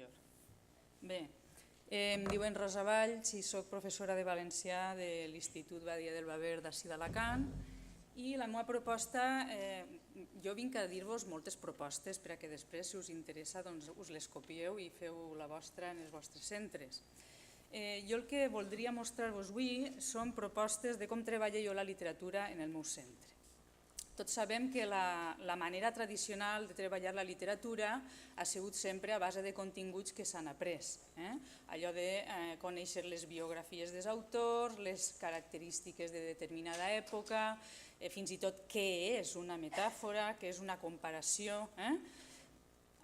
millor. Bé, em diuen Rosa Valls i soc professora de valencià de l'Institut Badia del Baber d'ací d'Alacant i la meva proposta, jo vinc a dir-vos moltes propostes perquè després, si us interessa, us les copieu i feu la vostra en els vostres centres. Jo el que voldria mostrar-vos avui són propostes de com treballo jo la literatura en el meu centre. Tots sabem que la manera tradicional de treballar la literatura ha sigut sempre a base de continguts que s'han après. Allò de conèixer les biografies dels autors, les característiques de determinada època, fins i tot què és una metàfora, què és una comparació.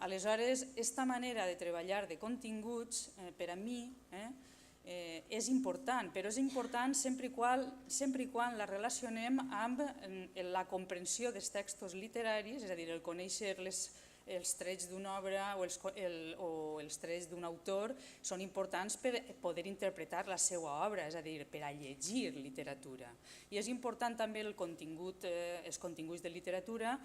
Aleshores, aquesta manera de treballar de continguts, per a mi, és important, però és important sempre i quan la relacionem amb la comprensió dels textos literaris, és a dir, el conèixer els trets d'una obra o els trets d'un autor són importants per poder interpretar la seva obra, és a dir, per a llegir literatura. I és important també els continguts de literatura,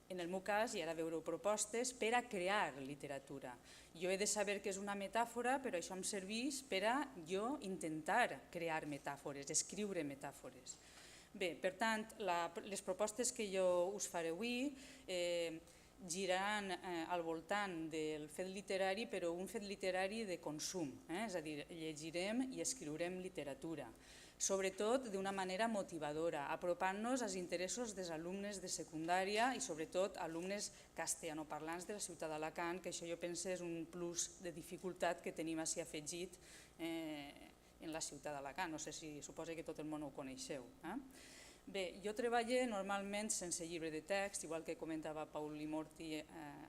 en el meu cas, i ara veureu propostes, per a crear literatura. Jo he de saber què és una metàfora, però això em serveix per a jo intentar crear metàfores, escriure metàfores. Bé, per tant, les propostes que jo us faré avui giraran al voltant del fet literari, però un fet literari de consum, és a dir, llegirem i escriurem literatura, sobretot d'una manera motivadora, apropant-nos als interessos dels alumnes de secundària i sobretot alumnes castellanoparlants de la ciutat d'Alacant, que això jo penso és un plus de dificultat que tenim així afegit en la ciutat d'Alacant. No sé si suposo que tot el món ho coneixeu. Bé, jo treballo normalment sense llibre de text, igual que comentava Paul Limorti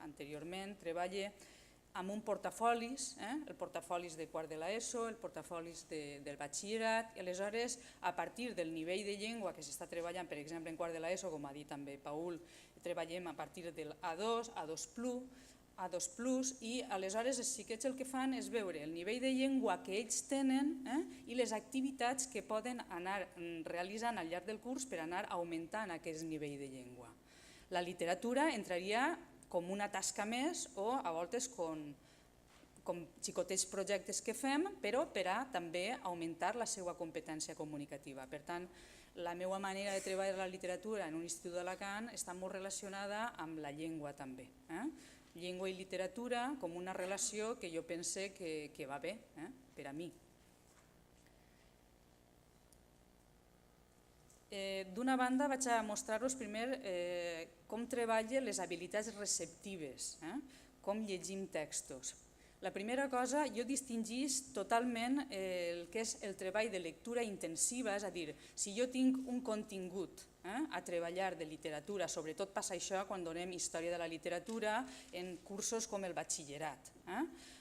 anteriorment, treballo amb un portafolis, el portafolis de quart de l'ESO, el portafolis del batxillerat, i aleshores, a partir del nivell de llengua que s'està treballant, per exemple, en quart de l'ESO, com ha dit també Paul, treballem a partir del A2, A2+, i aleshores els xiquets el que fan és veure el nivell de llengua que ells tenen i les activitats que poden anar realitzant al llarg del curs per anar augmentant aquest nivell de llengua. La literatura entraria com una tasca més o a voltes com xicotets projectes que fem, però per a també augmentar la seva competència comunicativa. Per tant, la meva manera de treballar la literatura en un institut d'Alacant està molt relacionada amb la llengua també. Llengua i literatura com una relació que jo pense que va bé per a mi. D'una banda vaig a mostrar-vos primer com treballo les habilitats receptives, com llegim textos. La primera cosa, jo distingís totalment el que és el treball de lectura intensiva, és a dir, si jo tinc un contingut a treballar de literatura, sobretot passa això quan donem història de la literatura en cursos com el batxillerat.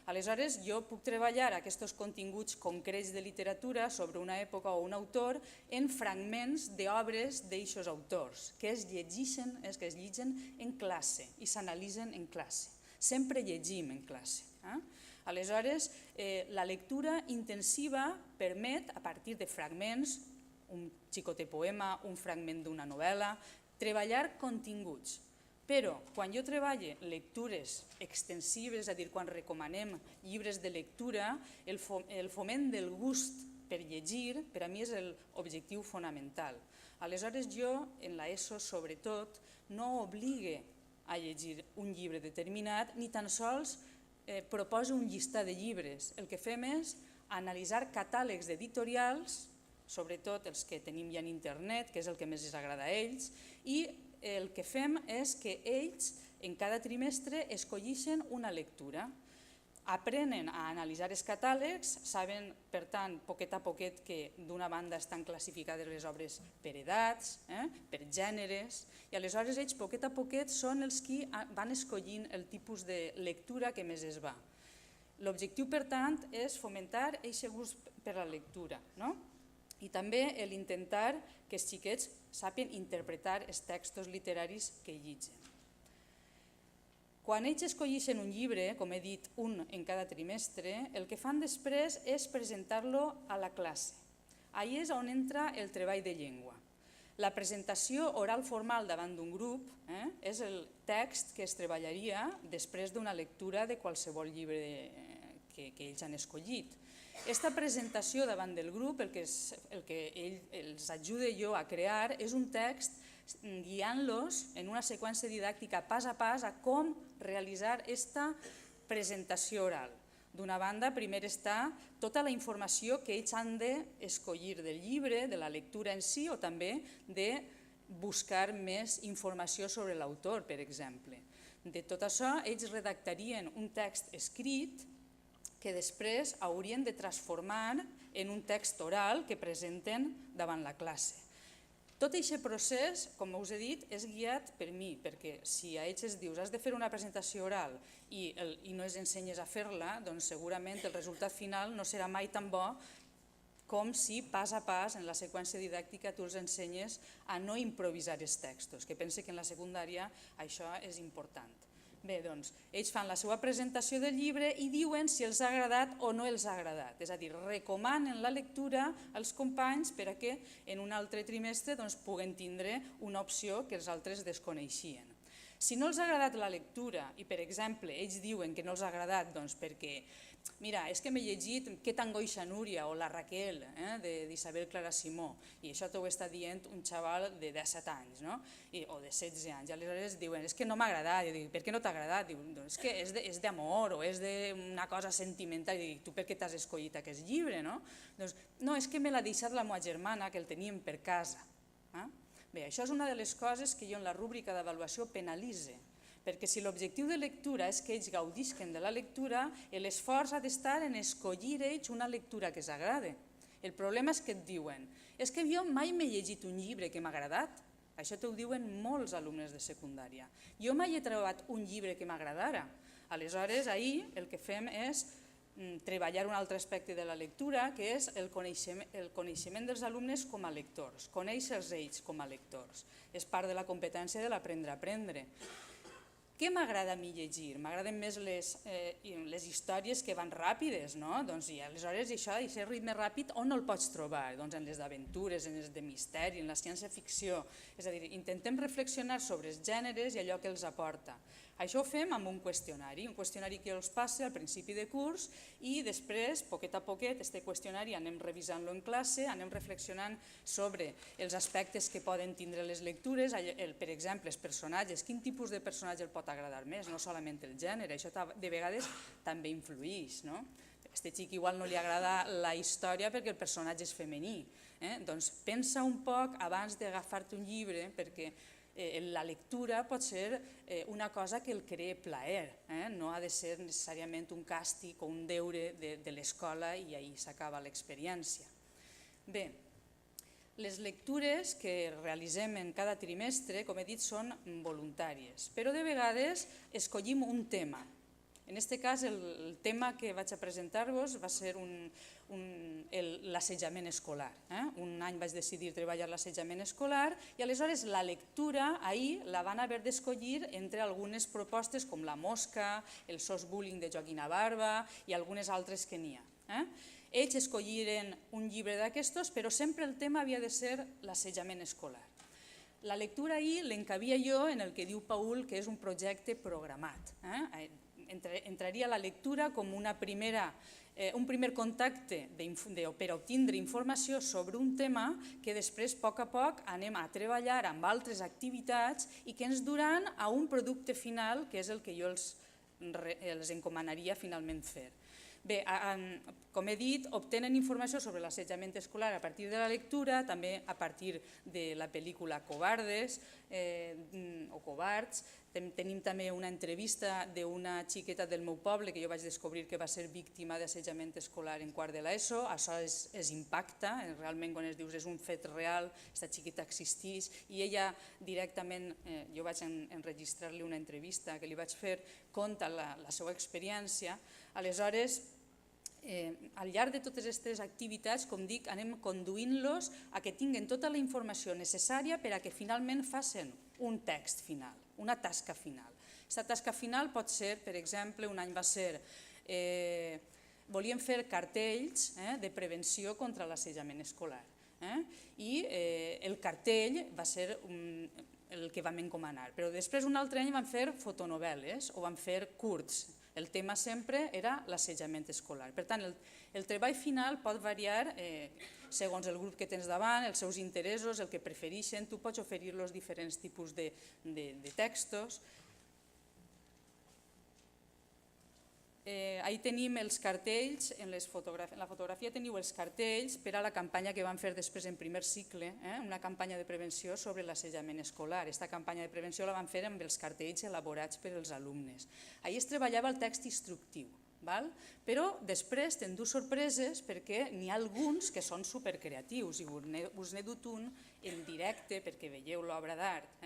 Aleshores, jo puc treballar aquests continguts concrets de literatura sobre una època o un autor en fragments d'obres d'eixos autors, que es llegeixen en classe i s'analitzen en classe. Sempre llegim en classe. Aleshores, la lectura intensiva permet, a partir de fragments, un xicotet poema, un fragment d'una novel·la, treballar continguts. Però quan jo treballo lectures extensives, és a dir, quan recomanem llibres de lectura, el foment del gust per llegir, per a mi és l'objectiu fonamental. Aleshores jo, en l'ESO sobretot, no obligue a llegir un llibre determinat, ni tan sols proposo un llistat de llibres. El que fem és analitzar catàlegs editorials, sobretot els que tenim ja en internet, que és el que més els agrada a ells, i el que fem és que ells en cada trimestre escolleixen una lectura. Aprenen a analitzar els catàlegs, saben, per tant, poquet a poquet que d'una banda estan classificades les obres per edats, per gèneres, i aleshores ells poquet a poquet són els que van escollint el tipus de lectura que més es va. L'objectiu, per tant, és fomentar aquest gust per la lectura, i també l'intentar que els xiquets sàpien interpretar els textos literaris que llegeixen. Quan ells escolleixen un llibre, com he dit, un en cada trimestre, el que fan després és presentar-lo a la classe. Ahí és on entra el treball de llengua. La presentació oral formal davant d'un grup és el text que es treballaria després d'una lectura de qualsevol llibre que ells han escollit. Aquesta presentació davant del grup, el que els ajuda jo a crear, és un text guiant-los en una seqüència didàctica pas a pas a com realitzar aquesta presentació oral. D'una banda, primer està tota la informació que ells han d'escollir del llibre, de la lectura en si, o també de buscar més informació sobre l'autor, per exemple. De tot això, ells redactarien un text escrit que després haurien de transformar en un text oral que presenten davant la classe. Tot aquest procés, com us he dit, és guiat per mi, perquè si a ells es dius has de fer una presentació oral i no els ensenyes a fer-la, doncs segurament el resultat final no serà mai tan bo com si pas a pas en la seqüència didàctica tu els ensenyes a no improvisar els textos, que pense que en la secundària això és important. Bé, doncs, ells fan la seva presentació del llibre i diuen si els ha agradat o no els ha agradat. És a dir, recomanen la lectura als companys per a que en un altre trimestre puguen tindre una opció que els altres desconeixien. Si no els ha agradat la lectura i, per exemple, ells diuen que no els ha agradat perquè mira, és que m'he llegit Què t'angoixa Núria o La Raquel d'Isabel Clara Simó i això t'ho està dient un xaval de 17 anys o de 16 anys. Aleshores diuen, és que no m'ha agradat. Jo dic, per què no t'ha agradat? És que és d'amor o és d'una cosa sentimental. I dic, tu per què t'has escollit aquest llibre? No, és que me l'ha deixat la meva germana que el teníem per casa. Bé, això és una de les coses que jo en la rúbrica d'avaluació penalitzo. Perquè si l'objectiu de lectura és que ells gaudisquen de la lectura, l'esforç ha d'estar en escollir ells una lectura que s'agrade. El problema és que et diuen, és que jo mai m'he llegit un llibre que m'ha agradat. Això t'ho diuen molts alumnes de secundària. Jo mai he trobat un llibre que m'agradara. Aleshores, ahir el que fem és treballar un altre aspecte de la lectura, que és el coneixement dels alumnes com a lectors, conèixer-los ells com a lectors. És part de la competència de l'aprendre a aprendre. Què m'agrada a mi llegir? M'agraden més les històries que van ràpides, no? I aleshores això, aquest ritme ràpid, on no el pots trobar? En les d'aventures, en les de misteri, en la ciència-ficció. És a dir, intentem reflexionar sobre els gèneres i allò que els aporta. Això ho fem amb un qüestionari que els passa al principi de curs i després, poquet a poquet, aquest qüestionari anem revisant-lo en classe, anem reflexionant sobre els aspectes que poden tindre les lectures, per exemple, els personatges, quin tipus de personatge el pot agradar més, no solament el gènere, això de vegades també influïx. A aquest xic igual no li agrada la història perquè el personatge és femení. Doncs pensa un poc abans d'agafar-te un llibre perquè la lectura pot ser una cosa que el cree plaer, no ha de ser necessàriament un càstig o un deure de l'escola i ahí s'acaba l'experiència. Bé, les lectures que realitzem en cada trimestre, com he dit, són voluntàries, però de vegades escollim un tema. En aquest cas, el tema que vaig a presentar-vos va ser l'assetjament escolar. Un any vaig decidir treballar l'assetjament escolar i aleshores la lectura ahir la van haver d'escollir entre algunes propostes com La mosca, el sos bullying de Joaquim Barba i algunes altres que n'hi ha. Ells escolliren un llibre d'aquestos, però sempre el tema havia de ser l'assetjament escolar. La lectura ahir l'encabia jo en el que diu Paul que és un projecte programat. Entraria la lectura com un primer contacte per obtindre informació sobre un tema que després, a poc, anem a treballar amb altres activitats i que ens duran a un producte final, que és el que jo els encomanaria finalment fer. Bé, com he dit, obtenen informació sobre l'assetjament escolar a partir de la lectura, també a partir de la pel·lícula Covardes o Covards. Tenim també una entrevista d'una xiqueta del meu poble que jo vaig descobrir que va ser víctima d'assetjament escolar en quart de l'ESO. Això és impacta, realment quan es dius és un fet real, aquesta xiqueta existeix i ella directament, jo vaig enregistrar-li una entrevista que li vaig fer, conta la seva experiència. Aleshores, al llarg de totes aquestes activitats, com dic, anem conduint-los a que tinguin tota la informació necessària per a que finalment facin un text final, una tasca final. Aquesta tasca final pot ser, per exemple, un any va ser, volíem fer cartells de prevenció contra l'assetjament escolar. i el cartell va ser el que vam encomanar. Però després un altre any vam fer fotonovel·les o vam fer curts. El tema sempre era l'assetjament escolar. Per tant, el treball final pot variar segons el grup que tens davant, els seus interessos, el que prefereixen. Tu pots oferir-los diferents tipus de textos. Ahí tenim els cartells, en la fotografia teniu els cartells per a la campanya que vam fer després en primer cicle, una campanya de prevenció sobre l'assetjament escolar. Aquesta campanya de prevenció la vam fer amb els cartells elaborats per als alumnes. Ahí es treballava el text instructiu, però després t'endú sorpreses perquè n'hi ha alguns que són supercreatius i us n'he dut un en directe perquè veieu l'obra d'art.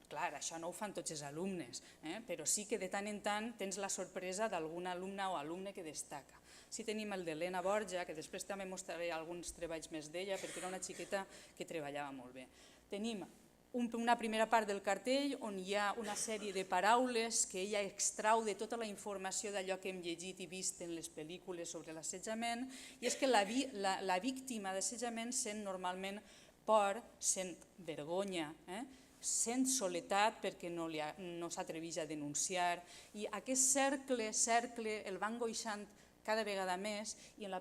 Clar, això no ho fan tots els alumnes, però sí que de tant en tant tens la sorpresa d'algun alumne o alumne que destaca. Sí tenim el d'Helena Borja, que després també mostraré alguns treballs més d'ella, perquè era una xiqueta que treballava molt bé. Tenim una primera part del cartell on hi ha una sèrie de paraules que ella extrau de tota la informació d'allò que hem llegit i vist en les pel·lícules sobre l'assetjament, i és que la víctima d'assetjament sent normalment por, sent vergonya, sent soledat perquè no s'atreveix a denunciar, i aquest cercle el va angoixant cada vegada més, i en la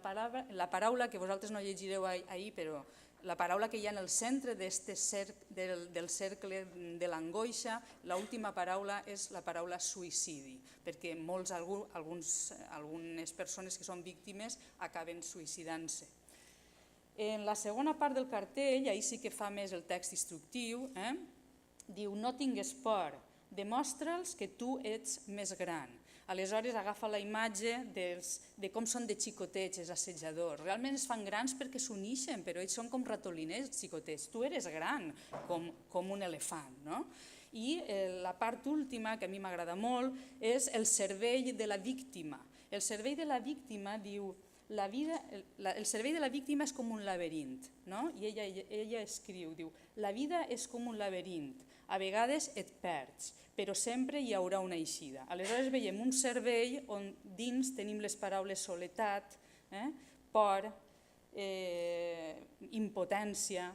paraula que vosaltres no llegireu ahir, però la paraula que hi ha en el centre del cercle de l'angoixa, l'última paraula és la paraula suïcidi, perquè algunes persones que són víctimes acaben suïcidant-se. En la segona part del cartell, ahir sí que fa més el text instructiu, diu: no tingues por, demostra'ls que tu ets més gran. Aleshores agafa la imatge de com són de xicotets els assetjadors. Realment es fan grans perquè s'uneixen, però ells són com ratoliners xicotets. Tu eres gran, com un elefant. I la part última, que a mi m'agrada molt, és el cervell de la víctima. El cervell de la víctima diu: el cervell de la víctima és com un laberint, i ella escriu, diu: la vida és com un laberint, a vegades et perds, però sempre hi haurà una eixida. Aleshores veiem un cervell on dins tenim les paraules soledat, por, impotència,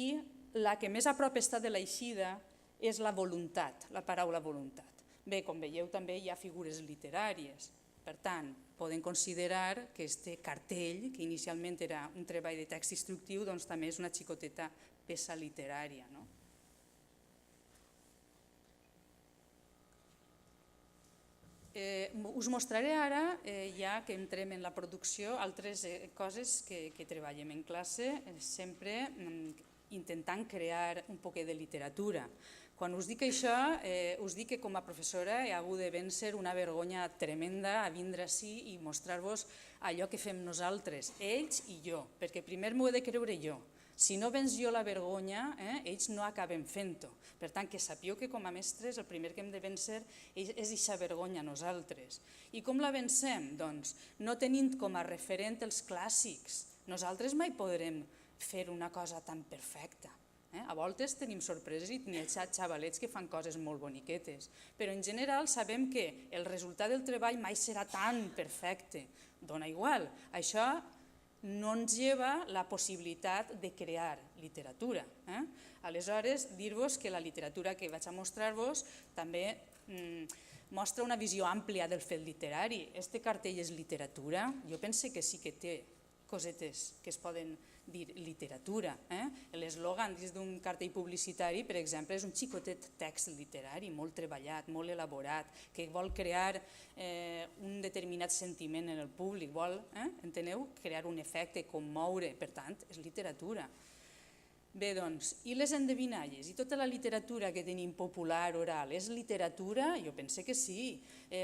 i la que més a prop està de l'eixida és la voluntat, la paraula voluntat. Bé, com veieu també hi ha figures literàries, per tant, poden considerar que aquest cartell, que inicialment era un treball de text instructiu, doncs també és una xicoteta peça literària. Us mostraré ara, ja que entrem en la producció, altres coses que treballem en classe, sempre intentant crear un poquet de literatura. Quan us dic això, us dic que com a professora he hagut de vèncer una vergonya tremenda a vindre ací i mostrar-vos allò que fem nosaltres, ells i jo, perquè primer m'ho he de creure jo. Si no venç jo la vergonya, ells no acaben fent-ho. Per tant, que sapigueu que com a mestres el primer que hem de vèncer és aquesta vergonya nosaltres. I com la vencem? Doncs no tenint com a referent els clàssics. Nosaltres mai podrem fer una cosa tan perfecta. A voltes tenim sorpreses i n'hi ha xavalets que fan coses molt boniquetes, però en general sabem que el resultat del treball mai serà tan perfecte. Dona igual, això no ens lleva la possibilitat de crear literatura. Aleshores, dir-vos que la literatura que vaig a mostrar-vos també mostra una visió àmplia del fet literari. Este cartell és literatura? Jo pense que sí que té cosetes que es poden dir literatura. L'eslògan dins d'un cartell publicitari, per exemple, és un xicotet text literari molt treballat, molt elaborat, que vol crear un determinat sentiment en el públic, vol, enteneu, crear un efecte, commoure, per tant, és literatura. Bé, doncs, i les endevinalles? I tota la literatura que tenim popular, oral, és literatura? Jo pense que sí.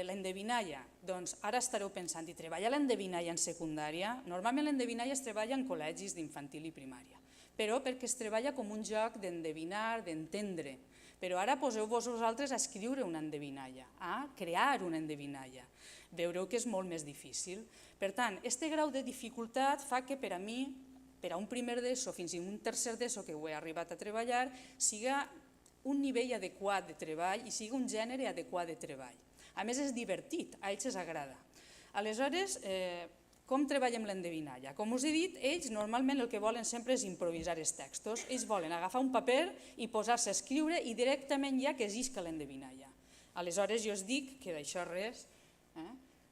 L'endevinalla, doncs ara estareu pensant, i treballa l'endevinalla en secundària? Normalment l'endevinalla es treballa en col·legis d'infantil i primària, però perquè es treballa com un joc d'endevinar, d'entendre. Però ara poseu-vos vosaltres a escriure una endevinalla, a crear una endevinalla. Veureu que és molt més difícil. Per tant, aquest grau de dificultat fa que per a mi, per a un primer d'ESO fins i un tercer d'ESO que ho he arribat a treballar, siga un nivell adequat de treball i siga un gènere adequat de treball. A més és divertit, a ells els agrada. Aleshores, Com treballem l'endevinalla? Com us he dit, ells normalment el que volen sempre és improvisar els textos. Ells volen agafar un paper i posar-se a escriure i directament ja que existisca l'endevinalla. Aleshores jo us dic que d'això res.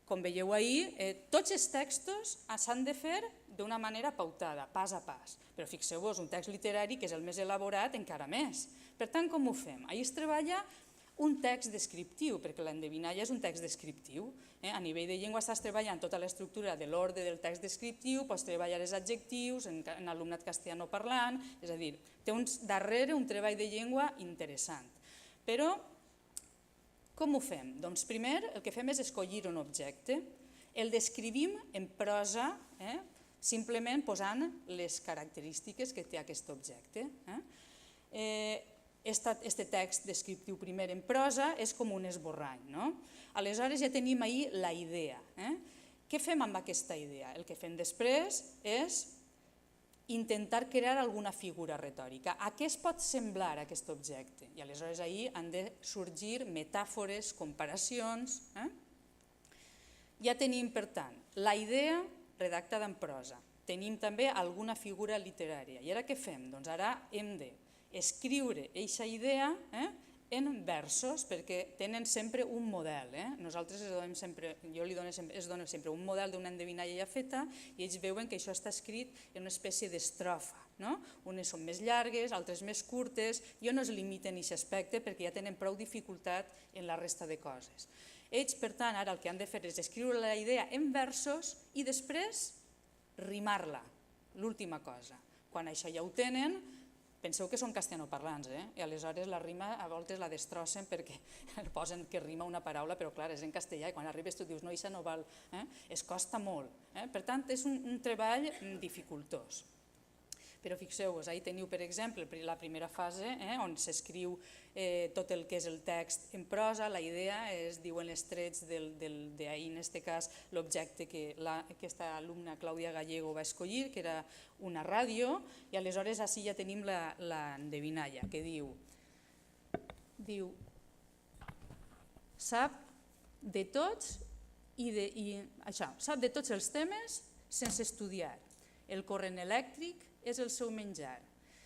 Com veieu ahir, tots els textos s'han de fer d'una manera pautada, pas a pas. Però fixeu-vos, un text literari, que és el més elaborat, encara més. Per tant, com ho fem? Ahir es treballa un text descriptiu, perquè l'endevinalla és un text descriptiu. A nivell de llengua estàs treballant tota l'estructura de l'ordre del text descriptiu, pots treballar els adjectius en alumnat castellanoparlant, és a dir, té darrere un treball de llengua interessant. Però, com ho fem? Doncs primer el que fem és escollir un objecte, el descrivim en prosa, simplement posant les característiques que té aquest objecte. Este text descriptiu primer en prosa és com un esborrany. Aleshores ja tenim ahir la idea. Què fem amb aquesta idea? El que fem després és intentar crear alguna figura retòrica. A què es pot semblar aquest objecte? I aleshores ahir han de sorgir metàfores, comparacions. Ja tenim, per tant, la idea redactada en prosa. Tenim també alguna figura literària. I ara què fem? Doncs ara hem de escriure aquesta idea en versos, perquè tenen sempre un model. Nosaltres jo li dono sempre un model d'una endevinalla ja feta i ells veuen que això està escrit en una espècie d'estrofa. Unes són més llargues, altres més curtes. Jo no es limiten a aquest aspecte perquè ja tenen prou dificultat en la resta de coses. Ells, per tant, ara el que han de fer és escriure la idea en versos i després rimar-la, l'última cosa. Quan això ja ho tenen, penseu que són castellanoparlants, i aleshores la rima a voltes la destrossen perquè posen que rima una paraula, però clar, és en castellà i quan arribes tu dius no, això no val, es costa molt. Per tant, és un treball dificultós. Però fixeu-vos, ahí teniu, per exemple, la primera fase, on s'escriu tot el que és el text en prosa, la idea es diuen els trets d'ahir, en aquest cas, l'objecte que aquesta alumna Clàudia Gallego va escollir, que era una ràdio, i aleshores així ja tenim l'endevinalla, que diu sap de tots sap de tots els temes sense estudiar. El corrent elèctric és el seu menjar.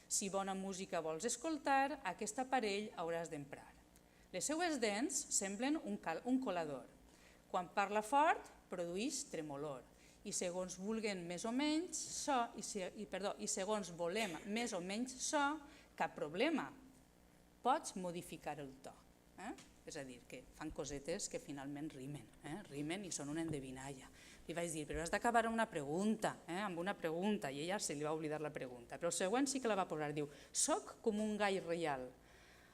Si bona música vols escoltar, aquest aparell hauràs d'emprar. Les seues dents semblen un colador. Quan parla fort, produeix tremolor. I segons volem més o menys so, cap problema. Pots modificar el to. És a dir, que fan cosetes que finalment rimen i són una endevinalla. Li vaig dir, però has d'acabar amb una pregunta, i ella se li va oblidar la pregunta. Però el següent sí que la va posar, diu, soc com un gall reial,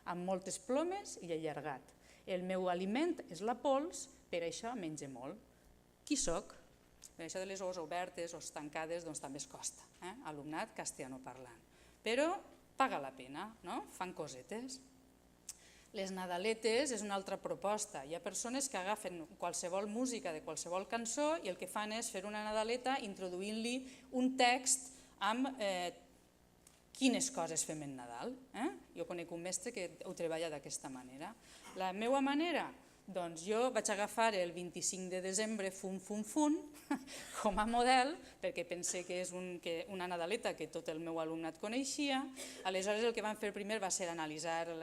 amb moltes plomes i allargat. El meu aliment és la pols, per això menge molt. Qui soc? Això de les os obertes o tancades doncs també es costa, alumnat castellanoparlant. Però paga la pena, fan cosetes. Les nadaletes és una altra proposta. Hi ha persones que agafen qualsevol música de qualsevol cançó i el que fan és fer una nadaleta introduint-li un text amb quines coses fem en Nadal. Jo conec un mestre que ho treballa d'aquesta manera. La meva manera? Doncs jo vaig agafar el 25 de desembre fun com a model perquè pensé que és una nadaleta que tot el meu alumnat coneixia. Aleshores el que vam fer primer va ser analitzar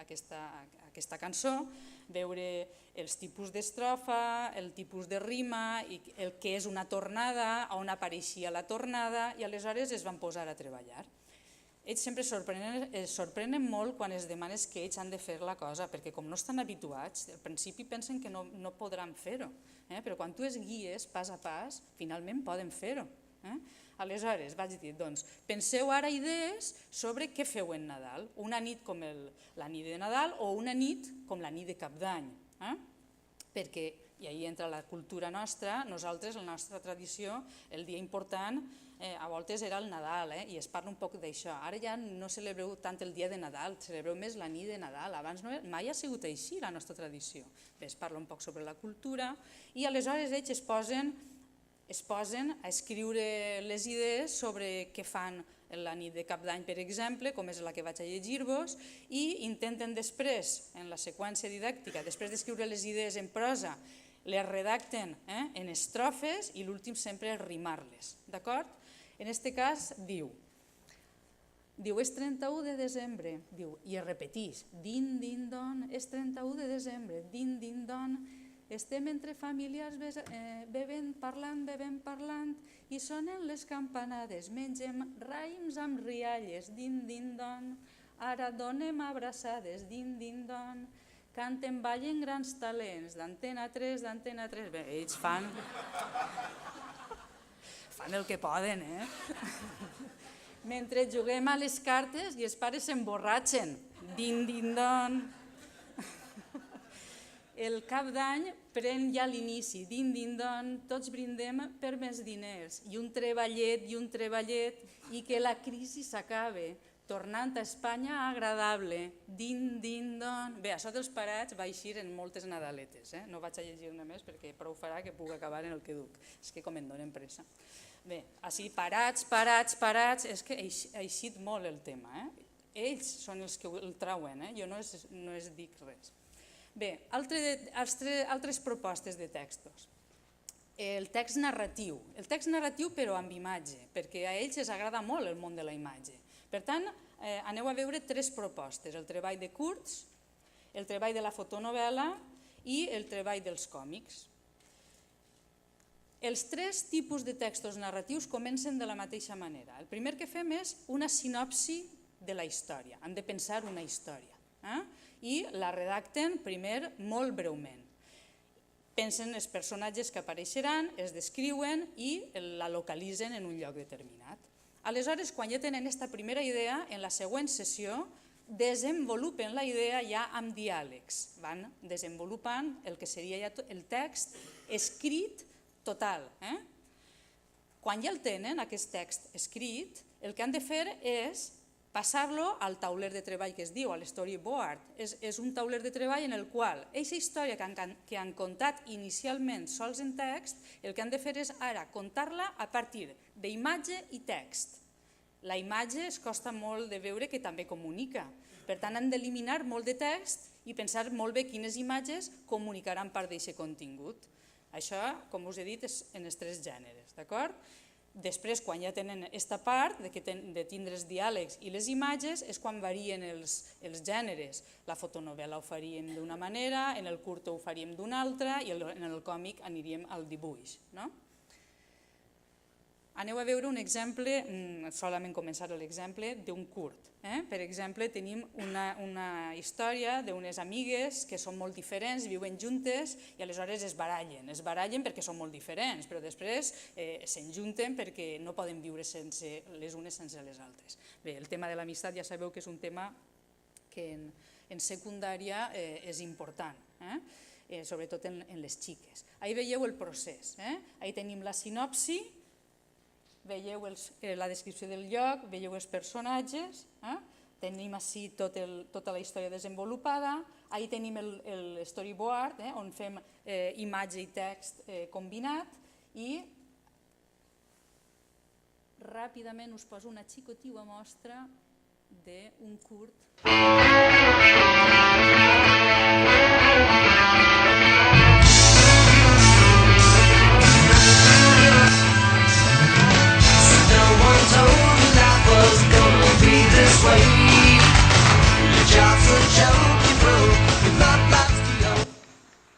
aquesta cançó, veure els tipus d'estrofa, el tipus de rima, el que és una tornada, on apareixia la tornada, i aleshores es van posar a treballar. Ells sempre es sorprenen molt quan es demanes que ells han de fer la cosa, perquè com no estan habituats, al principi pensen que no podran fer-ho, però quan tu es guies pas a pas, finalment poden fer-ho. Aleshores vaig dir, doncs, penseu ara idees sobre què feu en Nadal, una nit com la nit de Nadal o una nit com la nit de Cap d'Any, perquè, i ahí entra la cultura nostra, nosaltres, la nostra tradició, el dia important a voltes era el Nadal, i es parla un poc d'això. Ara ja no celebreu tant el dia de Nadal, celebreu més la nit de Nadal. Abans mai ha sigut així la nostra tradició. Es parla un poc sobre la cultura i aleshores ells es posen a escriure les idees sobre què fan la nit de Cap d'Any, per exemple, com és la que vaig a llegir-vos, i intenten després, en la seqüència didàctica, després d'escriure les idees en prosa, les redacten en estrofes i l'últim sempre és rimar-les, d'acord? En aquest cas diu, és 31 de desembre, i es repeteix, din, din, don, és 31 de desembre, din, din, don, estem entre familiars bevent, parlant, i sonen les campanades, mengem raïms amb rialles, din, din, don, ara donem abraçades, din, din, don, canten, ballen grans talents, d'Antena 3, bé, ells fan el que poden, Mentre juguem a les cartes i els pares s'emborratxen, din, din, don. El cap d'any pren ja l'inici, din, din, don, tots brindem per més diners, i un treballet, i que la crisi s'acabe, tornant a Espanya agradable, din, din, don. Bé, això dels parats va eixir en moltes nadaletes, no vaig a llegir-ne més perquè prou farà que pugui acabar en el que duc, és que com em donen pressa. Bé, així parats, és que ha eixit molt el tema, ells són els que el trauen, jo no es dic res. Bé, altres propostes de textos. El text narratiu però amb imatge, perquè a ells els agrada molt el món de la imatge. Per tant, aneu a veure 3 propostes, el treball de curts, el treball de la fotonovel·la i el treball dels còmics. Els 3 tipus de textos narratius comencen de la mateixa manera. El primer que fem és una sinopsi de la història, han de pensar una història, i la redacten primer molt breument. Pensen els personatges que apareixeran, els descriuen i la localitzen en un lloc determinat. Aleshores, quan ja tenen aquesta primera idea, en la següent sessió desenvolupen la idea ja amb diàlegs. Van desenvolupant el que seria ja el text escrit total. Quan ja el tenen, aquest text escrit, el que han de fer és passar-lo al tauler de treball que es diu, a l'storyboard. És un tauler de treball en el qual aquesta història que han contat inicialment sols en text, el que han de fer és ara contar-la a partir d'imatge i text. La imatge es costa molt de veure que també comunica. Per tant, han d'eliminar molt de text i pensar molt bé quines imatges comunicaran part d'aquest contingut. Això, com us he dit, és en els 3 gèneres, d'acord? Després, quan ja tenen aquesta part de tindre els diàlegs i les imatges, és quan varien els gèneres. La fotonovel·la ho faríem d'una manera, en el curt ho faríem d'una altra i en el còmic aniríem al dibuix. Aneu a veure un exemple, solament començar l'exemple d'un curt. Per exemple, tenim una història d'unes amigues que són molt diferents, viuen juntes i aleshores es barallen perquè són molt diferents, però després s'enjunten perquè no poden viure les unes sense les altres. Bé, el tema de l'amistat ja sabeu que és un tema que en secundària és important, sobretot en les xiques. Ahí veieu el procés, ahí tenim la sinopsi, veieu la descripció del lloc, veieu els personatges, tenim així tota la història desenvolupada, ahí tenim el storyboard, on fem imatge i text combinat, i ràpidament us poso una xicotiua mostra d'un curt.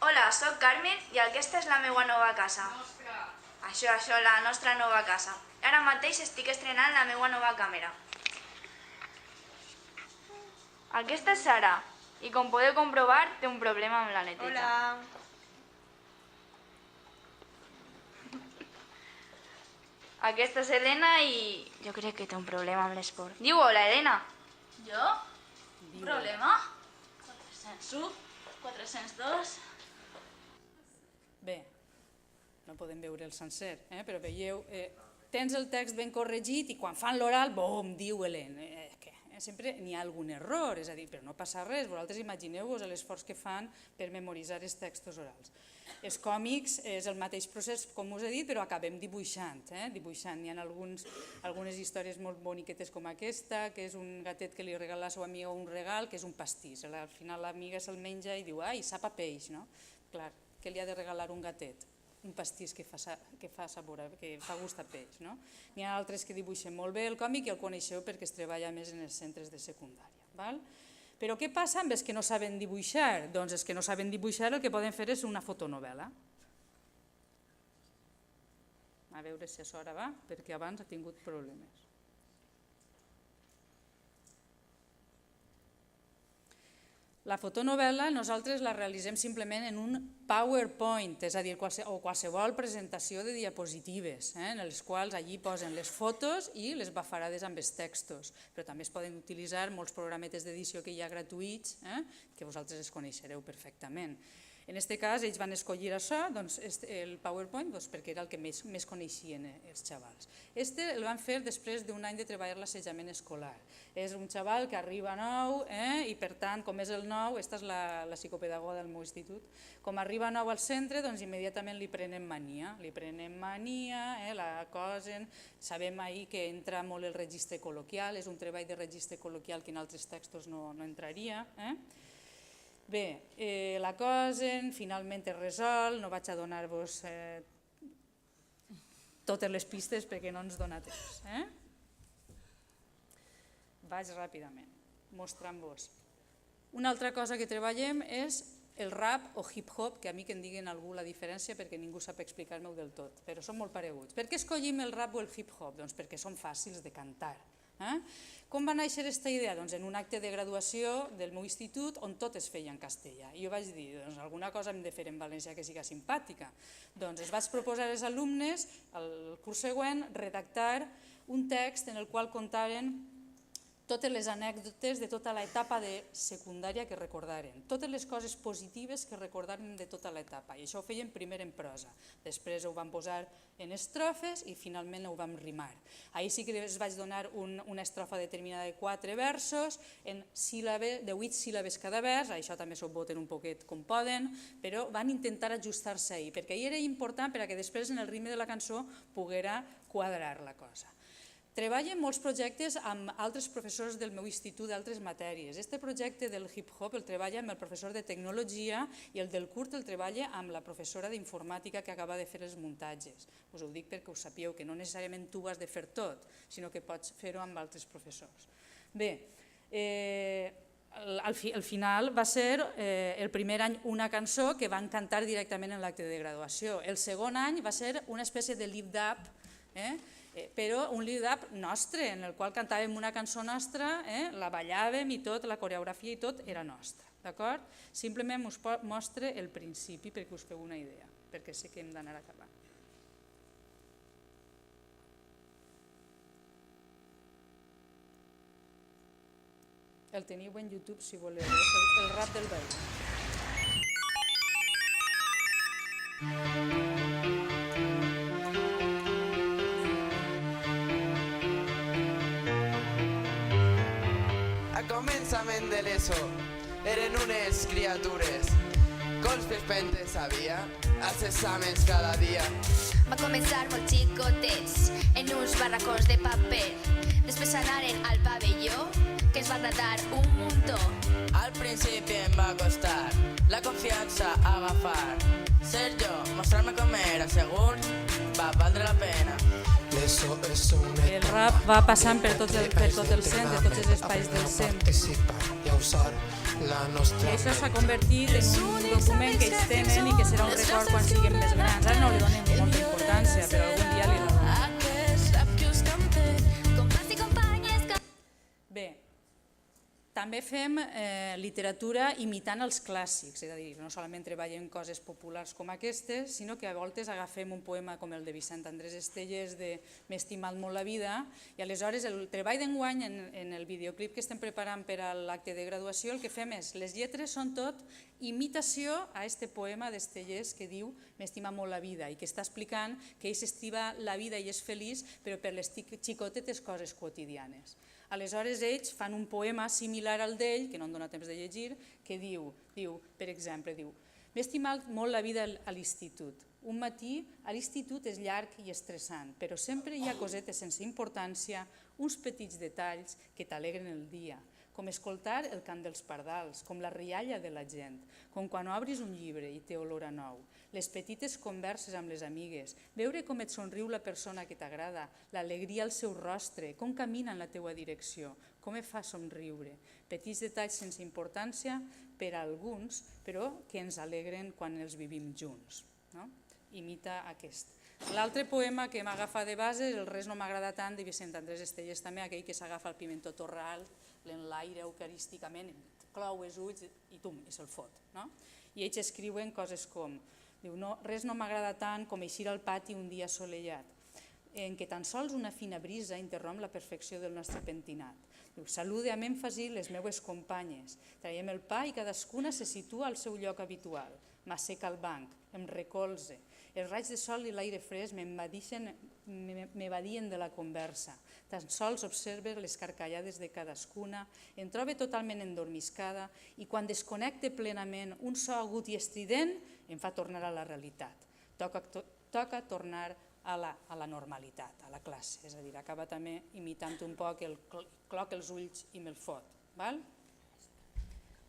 Hola, soc Carmen i aquesta és la meva nova casa. Això, la nostra nova casa. Ara mateix estic estrenant la meva nova càmera. Aquesta és Sara i com podeu comprovar té un problema amb la neteja. Hola. Aquesta és Helena i jo crec que té un problema amb l'esport. Diu hola, Helena. Jo? Un problema? 401, 402... Bé, no podem veure el sencer, però veieu, tens el text ben corregit i quan fan l'oral, bom, diu Helena. Sempre n'hi ha algun error, és a dir, però no passa res, vosaltres imagineu-vos l'esforç que fan per memoritzar els textos orals. Els còmics és el mateix procés, com us he dit, però acabem dibuixant. Hi ha algunes històries molt boniquetes com aquesta, que és un gatet que li regala a la seva amiga un regal, que és un pastís. Al final l'amiga se'l menja i diu, ai, sap a peix, no? Clar, que li ha de regalar un gatet, un pastís que fa gust a peix. N'hi ha altres que dibuixen molt bé el còmic i el coneixeu perquè es treballa més en els centres de secundària. Però què passa amb els que no saben dibuixar? Doncs els que no saben dibuixar el que poden fer és una fotonovel·la. A veure si això ara va, perquè abans ha tingut problemes. La fotonovel·la nosaltres la realitzem simplement en un PowerPoint, és a dir, o qualsevol presentació de diapositives, en les quals allí posen les fotos i les bafarades amb els textos, però també es poden utilitzar molts programetes d'edició que hi ha gratuïts, que vosaltres els coneixereu perfectament. En aquest cas, ells van escollir això, el PowerPoint, perquè era el que més coneixien els xavals. El van fer després d'un any de treball l'assetjament escolar. És un xaval que arriba nou i, per tant, com és el nou, aquesta és la psicopedagoga del meu institut, com arriba nou al centre, doncs immediatament li prenen mania. Li prenen mania, l'acosen, sabem ahir que entra molt el registre col·loquial, és un treball de registre col·loquial que en altres textos no entraria. Bé, l'acosen, finalment es resol, no vaig a donar-vos totes les pistes perquè no ens dona temps. Vaig ràpidament, mostrant-vos. Una altra cosa que treballem és el rap o hip-hop, que a mi que em diguin algú la diferència perquè ningú sap explicar-me-ho del tot, però són molt pareguts. Per què escollim el rap o el hip-hop? Doncs perquè són fàcils de cantar. Com va néixer aquesta idea? Doncs en un acte de graduació del meu institut on tot es feia en castellà. I jo vaig dir, doncs alguna cosa hem de fer en valencià que siga simpàtica. Doncs es vaig proposar als alumnes, el curs següent, redactar un text en el qual contaren totes les anècdotes de tota l'etapa de secundària que recordaren, totes les coses positives que recordaren de tota l'etapa. I això ho feien primer en prosa, després ho vam posar en estrofes i finalment ho vam rimar. Ahir sí que els vaig donar una estrofa determinada de 4 versos, en síl·labes, de 8 síl·labes cada vers, això també s'ho voten un poquet com poden, però van intentar ajustar-se ahir, perquè ahir era important perquè després en el ritme de la cançó poguera quadrar la cosa. Treballo en molts projectes amb altres professors del meu institut d'altres matèries. Este projecte del hip-hop el treballa amb el professor de tecnologia i el del curt el treballa amb la professora d'informàtica que acaba de fer els muntatges. Us ho dic perquè ho sapíeu, que no necessàriament tu has de fer tot, sinó que pots fer-ho amb altres professors. Bé, al final va ser el primer any una cançó que van cantar directament en l'acte de graduació. El segon any va ser una espècie de lip-dap, però un lip-dap nostre, en el qual cantàvem una cançó nostra, la ballàvem i tot, la coreografia i tot era nostra. D'acord? Simplement us mostre el principi perquè us feu una idea, perquè sé que hem d'anar acabant. El teniu en YouTube si voleu, el rap del veí. Començament de l'ESO, eren unes criatures, colpes pentes havia, als exàmens cada dia. Va començar molt xicotets, en uns barracons de paper, després anaren al pavelló, que es va agradar un muntó. Al principi em va costar la confiança agafar, ser jo, mostrar-me com era segur, va valdre la pena. El rap va passant per tot el centre, tots els espais del centre. I això s'ha convertit en un document que ells tenen i que serà un record quan siguem més grans. Ara no li donem molta importància, però algun dia li donem. Bé, també fem literatura imitant els clàssics, és a dir, no solament treballem coses populars com aquestes, sinó que a voltes agafem un poema com el de Vicent Andrés Estellés de M'he estimat molt la vida, i aleshores el treball d'enguany en el videoclip que estem preparant per a l'acte de graduació, el que fem és, les lletres són tot imitació a este poema d'Estellés que diu M'he estimat molt la vida i que està explicant que ell s'estima la vida i és feliç, però per les xicotetes coses quotidianes. Aleshores ells fan un poema similar al d'ell, que no em dóna temps de llegir, que diu, per exemple, m'he estimat molt la vida a l'institut. Un matí a l'institut és llarg i estressant, però sempre hi ha cosetes sense importància, uns petits detalls que t'alegren el dia, com escoltar el cant dels pardals, com la rialla de la gent, com quan obris un llibre i té olor a nou, les petites converses amb les amigues, veure com et somriu la persona que t'agrada, l'alegria al seu rostre, com camina en la teua direcció, com et fa somriure. Petits detalls sense importància per a alguns, però que ens alegren quan els vivim junts. Imita aquest. L'altre poema que m'agafa de base és El res no m'agrada tant, de Vicent Andrés Estellés, també aquell que s'agafa el pimentó torral, l'enlaire eucarísticament, clou els ulls i tum, i se'l fot. I ells escriuen coses com, res no m'agrada tant com eixir al pati un dia assolellat, en què tan sols una fina brisa interromp la perfecció del nostre pentinat. Salude amb èmfasi les meues companyes, traiem el pa i cadascuna se situa al seu lloc habitual, m'asseca al banc, em recolze, els raigs de sol i l'aire fresc m'evadien de la conversa, tan sols observe les carcallades de cadascuna, em trobe totalment endormiscada i quan desconnecte plenament un so agut i estrident em fa tornar a la realitat. Toca tornar a la normalitat, a la classe, és a dir, acaba també imitant un poc el cloc els ulls i me'l fot.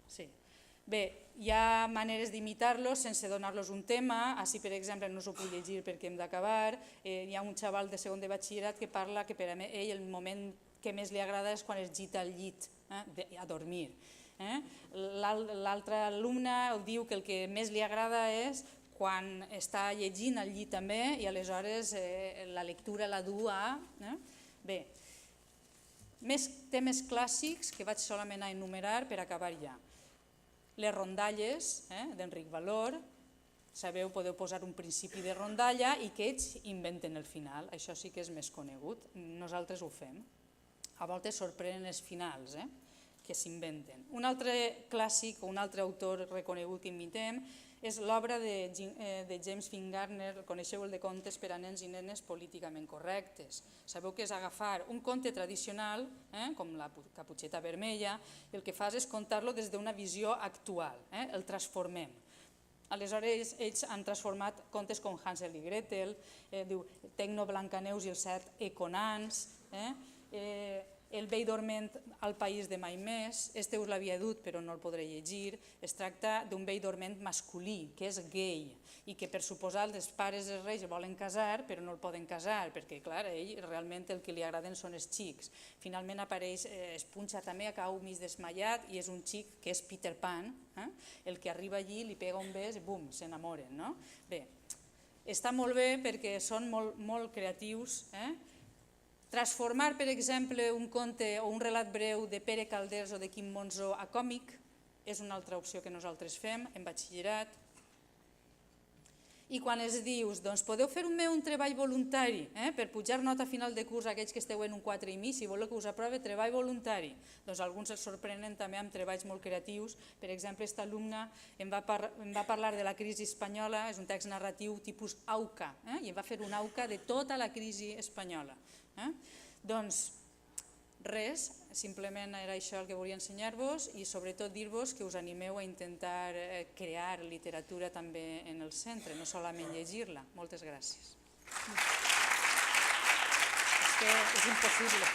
Sí. Bé, hi ha maneres d'imitar-los sense donar-los un tema. Així, per exemple, no us ho puc llegir perquè hem d'acabar. Hi ha un xaval de segon de batxillerat que parla que per a ell el moment que més li agrada és quan es gita al llit a dormir. L'altre alumne diu que el que més li agrada és quan està llegint al llit també i aleshores la lectura la du a... Bé, més temes clàssics que vaig solament a enumerar per acabar ja. Les rondalles d'Enric Valor, sabeu, podeu posar un principi de rondalla i que ells inventen el final, això sí que és més conegut, nosaltres ho fem. A voltes sorprenen els finals que s'inventen. Un altre clàssic o un altre autor reconegut que imitem és l'obra de James Finn Gardner, el coneixeu, el de contes per a nens i nenes políticament correctes. Sabeu que és agafar un conte tradicional, com la Caputxeta Vermella, i el que fas és contar-lo des d'una visió actual, el transformem. Aleshores, ells han transformat contes com Hansel i Gretel, Tecno, Blancaneus i els 7 econans, El vell dorment al país de mai més, este us l'havia dut però no el podré llegir, es tracta d'un vell dorment masculí, que és gay, i que per suposar els pares dels reis el volen casar però no el poden casar, perquè clar, a ell realment el que li agraden són els xics. Finalment apareix, es punxa també, cau mig desmaiat i és un xic que és Peter Pan, el que arriba allí, li pega un bes i bum, s'enamoren. Bé, està molt bé perquè són molt creatius. Transformar, per exemple, un conte o un relat breu de Pere Calders o de Quim Monzó a còmic és una altra opció que nosaltres fem en batxillerat. I quan es dius, doncs podeu fer un treball voluntari per pujar nota a final de curs a aquells que esteu en un 4,5, si voleu que us aprove treball voluntari. Doncs alguns es sorprenen també amb treballs molt creatius. Per exemple, aquesta alumna em va parlar de la crisi espanyola, és un text narratiu tipus AUCA, i em va fer un AUCA de tota la crisi espanyola. Doncs res, simplement era això el que volia ensenyar-vos i sobretot dir-vos que us animeu a intentar crear literatura també en el centre, no solament llegir-la. Moltes gràcies. És que és impossible.